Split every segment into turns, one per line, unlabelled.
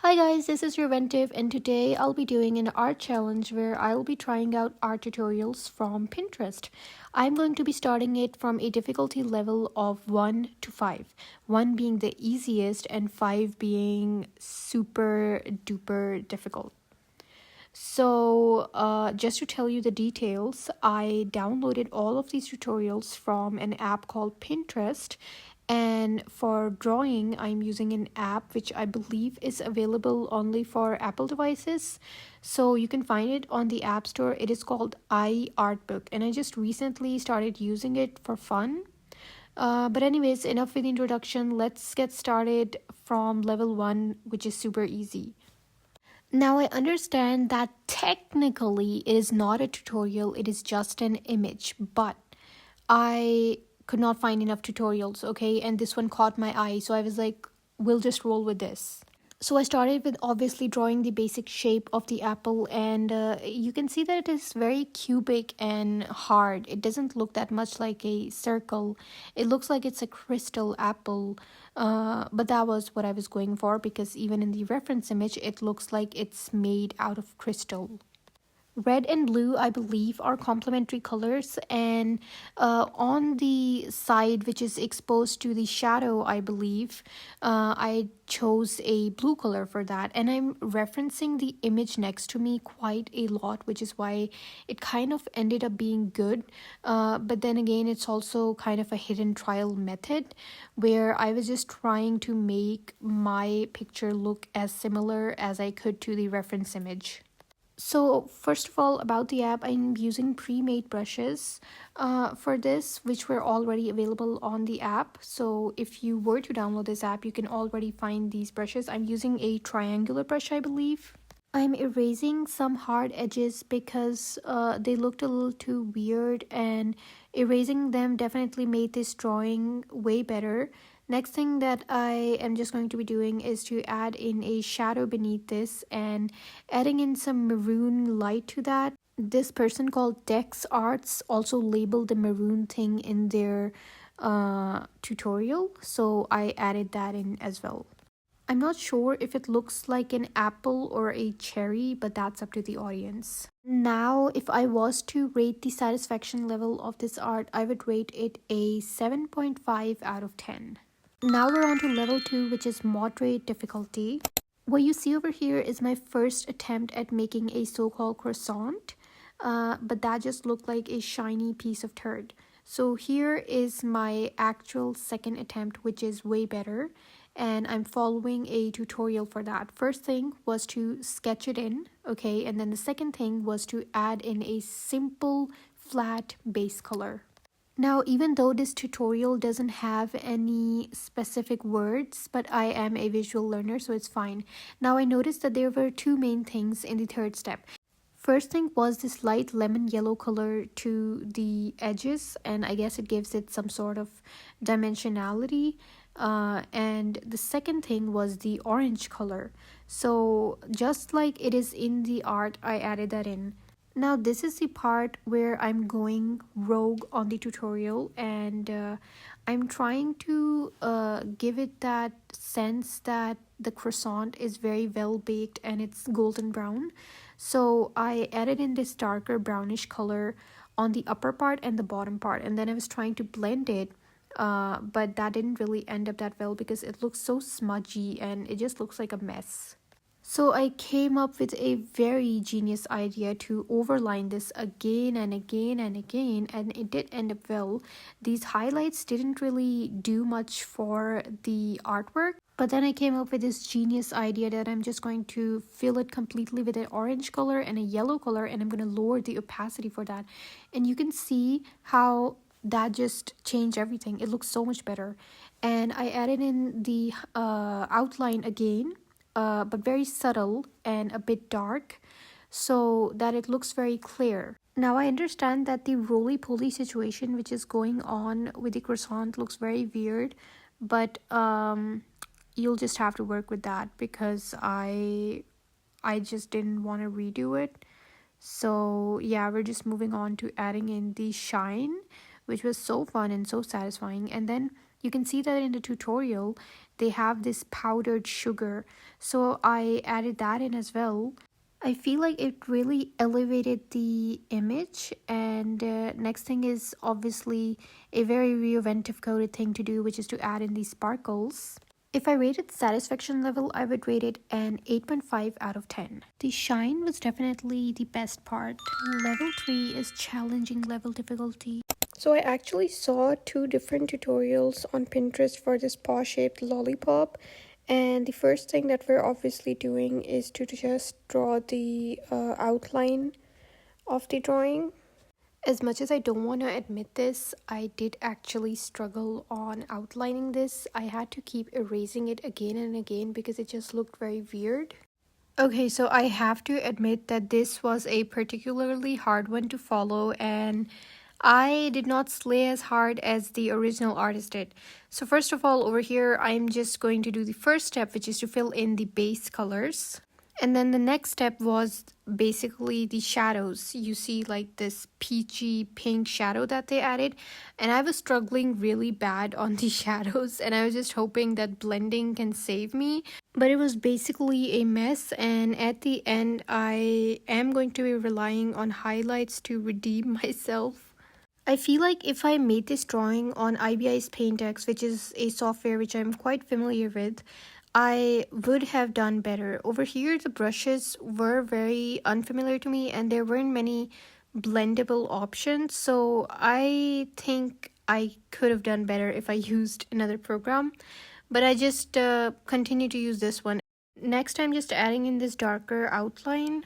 Hi guys, this is Reventive and today I'll be doing an art challenge where I'll be trying out art tutorials from Pinterest. I'm going to be starting it from a difficulty level of 1 to 5. 1 being the easiest and 5 being super duper difficult. So just to tell you the details, I downloaded all of these tutorials from an app called Pinterest, and for drawing I'm using an app which I believe is available only for Apple devices, so you can find it on the App Store. It is called aaahhhh, and I just recently started using it for fun. But anyways, enough with the introduction. Let's get started from level 1, which is super easy. Now I understand that technically it is not a tutorial, it is just an image, but I could not find enough tutorials, okay? And this one caught my eye, so I was like, we'll just roll with this. So I started with obviously drawing the basic shape of the apple, and you can see that it is very cubic and hard. It doesn't look that much like a circle. It looks like it's a crystal apple, but that was what I was going for because even in the reference image, it looks like it's made out of crystal. Red and blue, I believe, are complementary colors, and on the side which is exposed to the shadow, I believe, I chose a blue color for that, and I'm referencing the image next to me quite a lot, which is why it kind of ended up being good. But then again, it's also kind of a hidden trial method where I was just trying to make my picture look as similar as I could to the reference image. So first of all, about the app, I'm using pre-made brushes for this, which were already available on the app. So if you were to download this app, you can already find these brushes. I'm using a triangular brush, I believe. I'm erasing some hard edges because they looked a little too weird, and erasing them definitely made this drawing way better. Next thing that I am just going to be doing is to add in a shadow beneath this and adding in some maroon light to that. This person called Dex Arts also labeled the maroon thing in their tutorial, so I added that in as well. I'm not sure if it looks like an apple or a cherry, but that's up to the audience. Now, if I was to rate the satisfaction level of this art, I would rate it a 7.5 out of 10. Now we're on to level 2, which is moderate difficulty. What you see over here is my first attempt at making a so-called croissant, but that just looked like a shiny piece of turd. So here is my actual second attempt, which is way better, and I'm following a tutorial for that. First thing was to sketch it in, okay, and then the second thing was to add in a simple flat base color. Now, even though this tutorial doesn't have any specific words, but I am a visual learner, so it's fine. Now, I noticed that there were two main things in the third step. First thing was this light lemon yellow color to the edges, and I guess it gives it some sort of dimensionality. And the second thing was the orange color. So just like it is in the art, I added that in. Now this is the part where I'm going rogue on the tutorial, and I'm trying to give it that sense that the croissant is very well baked and it's golden brown. So I added in this darker brownish color on the upper part and the bottom part, and then I was trying to blend it, but that didn't really end up that well because it looks so smudgy and it just looks like a mess. So I came up with a very genius idea to overline this again and again and again, and it did end up well. These highlights didn't really do much for the artwork, but then I came up with this genius idea that I'm just going to fill it completely with an orange color and a yellow color, and I'm going to lower the opacity for that. And you can see how that just changed everything. It looks so much better. And I added in the outline again, but very subtle and a bit dark, so that it looks very clear. Now I understand that the roly-poly situation which is going on with the croissant looks very weird, but you'll just have to work with that because I just didn't want to redo it. So yeah, we're just moving on to adding in the shine, which was so fun and so satisfying. And then You can see that in the tutorial, they have this powdered sugar. So I added that in as well. I feel like it really elevated the image. And next thing is obviously a very Reventive coded thing to do, which is to add in these sparkles. If I rated the satisfaction level, I would rate it an 8.5 out of 10. The shine was definitely the best part. Level 3 is challenging level difficulty. So I actually saw 2 different tutorials on Pinterest for this paw-shaped lollipop. And the first thing that we're obviously doing is to just draw the outline of the drawing. As much as I don't want to admit this, I did actually struggle on outlining this. I had to keep erasing it again and again because it just looked very weird. Okay, so I have to admit that this was a particularly hard one to follow, and I did not slay as hard as the original artist did. So first of all, over here, I'm just going to do the first step, which is to fill in the base colors. And then the next step was basically the shadows. You see like this peachy pink shadow that they added. And I was struggling really bad on the shadows, and I was just hoping that blending can save me. But it was basically a mess, and at the end, I am going to be relying on highlights to redeem myself. I feel like if I made this drawing on IBI's PaintX, which is a software which I'm quite familiar with, I would have done better. Over here, the brushes were very unfamiliar to me and there weren't many blendable options. So I think I could have done better if I used another program. But I just continue to use this one. Next, I'm just adding in this darker outline.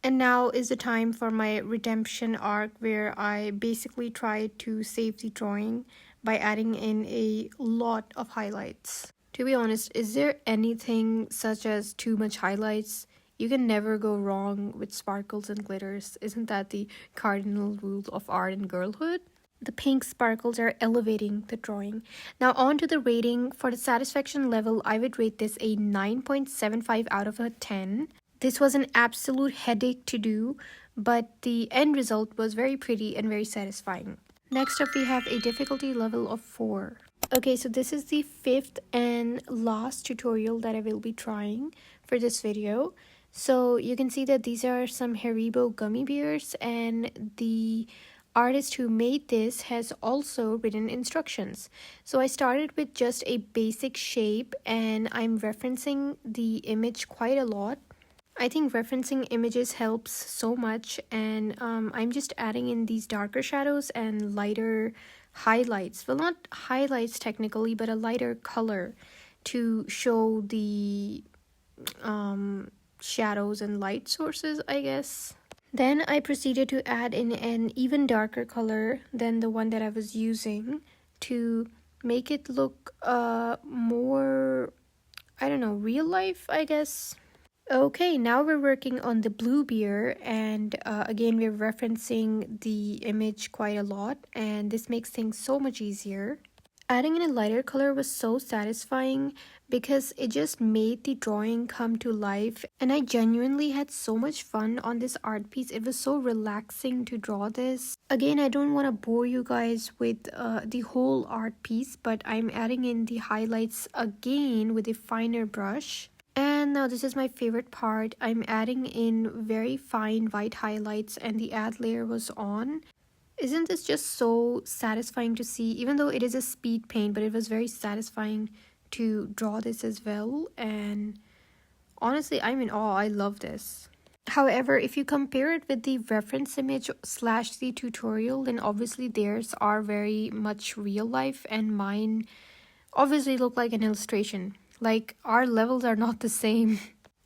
And now is the time for my redemption arc, where I basically try to save the drawing by adding in a lot of highlights. To be honest, is there anything such as too much highlights? You can never go wrong with sparkles and glitters. Isn't that the cardinal rule of art and girlhood? The pink sparkles are elevating the drawing. Now on to the rating. For the satisfaction level, I would rate this a 9.75 out of a 10. This was an absolute headache to do, but the end result was very pretty and very satisfying. Next up, we have a difficulty level of 4. Okay, so this is the 5th and last tutorial that I will be trying for this video. So you can see that these are some Haribo gummy bears, and the artist who made this has also written instructions. So I started with just a basic shape, and I'm referencing the image quite a lot. I think referencing images helps so much, and I'm just adding in these darker shadows and lighter highlights. Well, not highlights technically, but a lighter color to show the shadows and light sources, I guess. Then I proceeded to add in an even darker color than the one that I was using to make it look more, I don't know, real life, I guess. Okay, now we're working on the blue beer, and again we're referencing the image quite a lot, and this makes things so much easier. Adding in a lighter color was so satisfying because it just made the drawing come to life, and I genuinely had so much fun on this art piece. It was so relaxing to draw this. Again, I don't want to bore you guys with the whole art piece, but I'm adding in the highlights again with a finer brush. And now this is my favorite part. I'm adding in very fine white highlights, and the add layer was on. Isn't this just so satisfying to see? Even though it is a speed paint, but it was very satisfying to draw this as well. And honestly, I'm in awe. I love this. However, if you compare it with the reference image slash the tutorial, then obviously theirs are very much real life, and mine obviously look like an illustration. Like, our levels are not the same.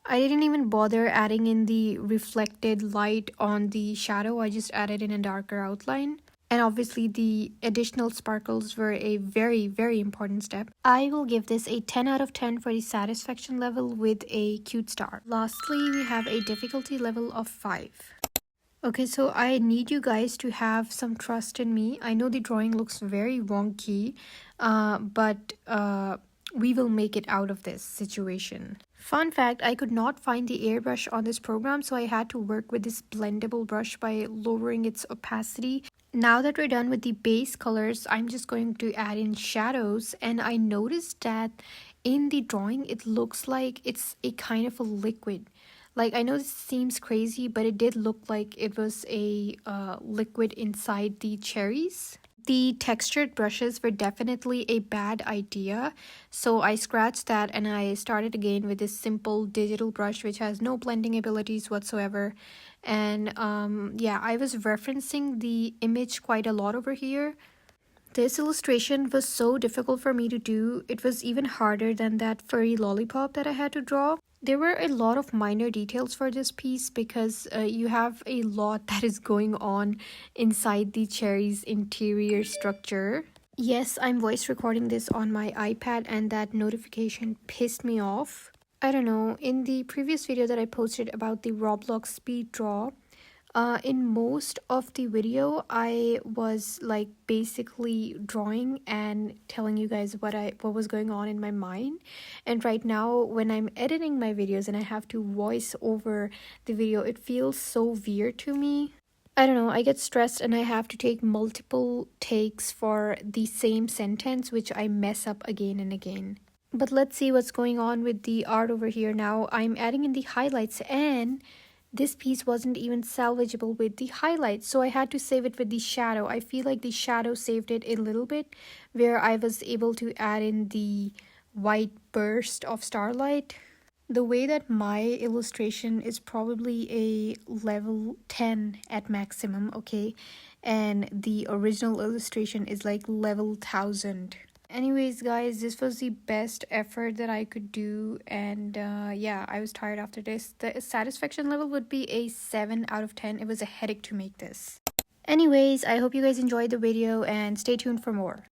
I didn't even bother adding in the reflected light on the shadow. I just added in a darker outline. And obviously the additional sparkles were a very, very important step. I will give this a 10 out of 10 for the satisfaction level with a cute star. Lastly, we have a difficulty level of 5. Okay, so I need you guys to have some trust in me. I know the drawing looks very wonky, but we will make it out of this situation. Fun fact, I could not find the airbrush on this program, so I had to work with this blendable brush by lowering its opacity. Now that we're done with the base colors, I'm just going to add in shadows, and I noticed that in the drawing it looks like it's a kind of a liquid. Like, I know this seems crazy, but it did look like it was a liquid inside the cherries. The textured brushes were definitely a bad idea, so I scratched that and I started again with this simple digital brush which has no blending abilities whatsoever. And yeah, I was referencing the image quite a lot over here. This illustration was so difficult for me to do. It was even harder than that furry lollipop that I had to draw. There were a lot of minor details for this piece because you have a lot that is going on inside the cherry's interior structure. Yes, I'm voice recording this on my iPad and that notification pissed me off. I don't know, in the previous video that I posted about the Roblox speed draw, in most of the video I was like basically drawing and telling you guys what was going on in my mind. And right now when I'm editing my videos and I have to voice over the video, it feels so weird to me. I don't know, I get stressed and I have to take multiple takes for the same sentence, which I mess up again and again. But let's see what's going on with the art over here now. I'm adding in the highlights, and this piece wasn't even salvageable with the highlights, so I had to save it with the shadow. I feel like the shadow saved it a little bit, where I was able to add in the white burst of starlight. The way that my illustration is probably a level 10 at maximum, okay? And the original illustration is like level 1000. Anyways, guys, this was the best effort that I could do, and yeah, I was tired after this. The satisfaction level would be a 7 out of 10. It was a headache to make this. Anyways, I hope you guys enjoyed the video and stay tuned for more.